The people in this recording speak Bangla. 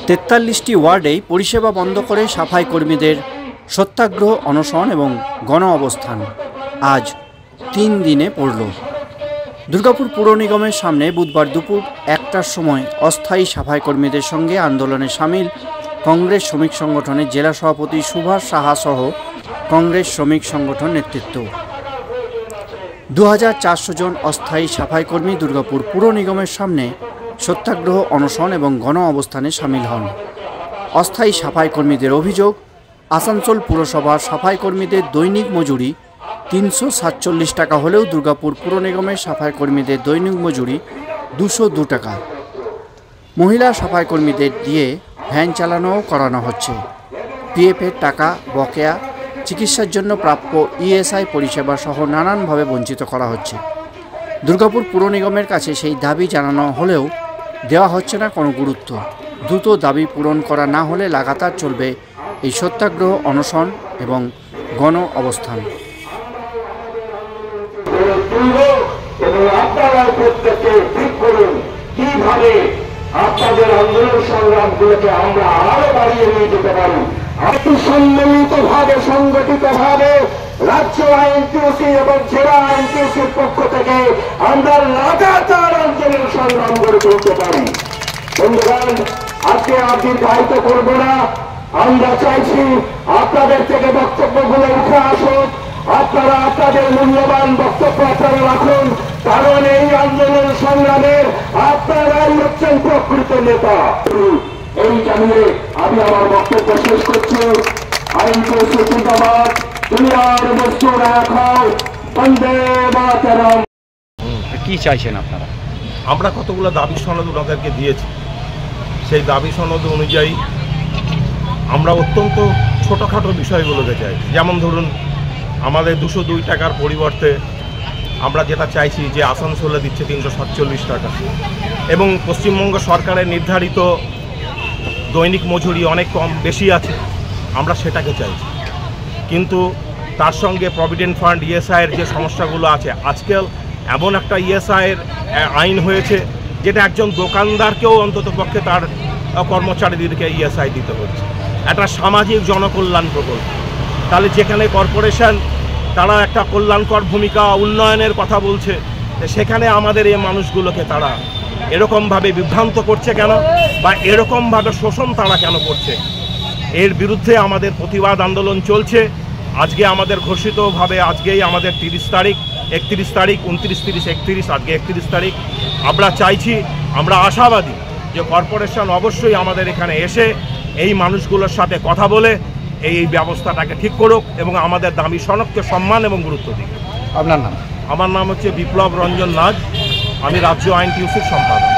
43টি ওয়ার্ডেই পরিষেবা বন্ধ করে সাফাই কর্মীদের সত্যাগ্রহ, অনশন এবং গণ অবস্থান আজ 3 দিনে পড়ল। দুর্গাপুর পুর নিগমের সামনে বুধবার দুপুর 1টার সময় অস্থায়ী সাফাই কর্মীদের সঙ্গে আন্দোলনে সামিল কংগ্রেস শ্রমিক সংগঠনের জেলা সভাপতি সুভাষ সাহা সহ কংগ্রেস শ্রমিক সংগঠন নেতৃত্ব। 2400 জন অস্থায়ী সাফাই কর্মী দুর্গাপুর পুর নিগমের সামনে সত্যাগ্রহ, অনশন এবং গণ অবস্থানে সামিল হন। অস্থায়ী সাফাই কর্মীদের অভিযোগ, আসানসোল পুরসভার সাফাই কর্মীদের দৈনিক মজুরি 347 টাকা হলেও দুর্গাপুর পুর নিগমের সাফাই কর্মীদের দৈনিক মজুরি 202 টাকা। মহিলা সাফাই কর্মীদের দিয়ে ভ্যান চালানোও করানো হচ্ছে। পিএফের টাকা বকেয়া, চিকিৎসার জন্য প্রাপ্য ইএসআই পরিষেবা সহ নানানভাবে বঞ্চিত করা হচ্ছে। দুর্গাপুর পুর নিগমের কাছে সেই দাবি জানানো হলেও দেওয়া হচ্ছে না কোনো গুরুত্ব। দ্রুত দাবি পূরণ করা না হলে লাগাতার চলবে এই সত্যাগ্রহ, অনশন এবং গণ অবস্থান। আপনাদের আন্দোলন সংগ্রামগুলোকে আমরা আরো বাড়িয়ে নিয়ে যেতে পারি। একটু সম্মিলিতভাবে, সংগঠিতভাবে রাজ্য আইনটিউসি এবং জেলা আইনটিউসির পক্ষ থেকে আমরা লাগাতার আন্দোলন সংগ্রাম গড়ে তুলতে পারি। বন্ধুগণ, আজকে আর দীর্ঘায়িত করবো না। আমরা চাইছি আপনাদের থেকে বক্তব্যগুলো উঠে আসুক। আপনারা আপনাদের মূল্যবান বক্তব্য আপনারা রাখুন, কারণ এই আন্দোলন সংগ্রামের আপনারাই হচ্ছেন প্রকৃত নেতা। এই জানিয়ে আমি আমার বক্তব্য শেষ করছি। আইনটিউসি জিন্দাবাদ, দুনিয়ার মজদুর এক হয়, বন্দে মাতরম। কি চাইছেন আপনারা? আমরা কতগুলো দাবি সনদ ওনাদেরকে দিয়েছি। সেই দাবি সনদ অনুযায়ী আমরা অত্যন্ত ছোটোখাটো বিষয়গুলোকে চাই। যেমন ধরুন, আমাদের 202 টাকার পরিবর্তে আমরা যেটা চাইছি যে আসানসোলে দিচ্ছে 347 টাকা, এবং পশ্চিমবঙ্গ সরকারের নির্ধারিত দৈনিক মজুরি অনেক কম বেশি আছে, আমরা সেটাকে চাইছি। কিন্তু তার সঙ্গে প্রভিডেন্ট ফান্ড, ইএসআইয়ের যে সমস্যাগুলো আছে, আজকাল এমন একটা ইএসআইয়ের আইন হয়েছে যেটা একজন দোকানদারকেও অন্ততপক্ষে তার কর্মচারীদেরকে ইএসআই দিতে হচ্ছে। একটা সামাজিক জনকল্যাণ প্রকল্প, তাহলে যেখানে কর্পোরেশন তারা একটা কল্যাণকর ভূমিকা, উন্নয়নের কথা বলছে, সেখানে আমাদের এই মানুষগুলোকে তারা এরকমভাবে বিভ্রান্ত করছে কেন, বা এরকমভাবে শোষণ তারা কেন করছে? এর বিরুদ্ধে আমাদের প্রতিবাদ আন্দোলন চলছে। আজকে আমাদের ঘোষিতভাবে আজকেই আমাদের 30 তারিখ, 31 তারিখ, 29, 30, 31, আজকে 31 তারিখ। আমরা চাইছি, আমরা আশাবাদী যে কর্পোরেশন অবশ্যই আমাদের এখানে এসে এই মানুষগুলোর সাথে কথা বলে এই ব্যবস্থাটাকে ঠিক করুক এবং আমাদের দাবি সনদকে সম্মান এবং গুরুত্ব দিক। আপনার নাম? আমার নাম হচ্ছে বিপ্লব রঞ্জন নাগ, আমি রাজ্য আইনটিউসির সম্পাদক।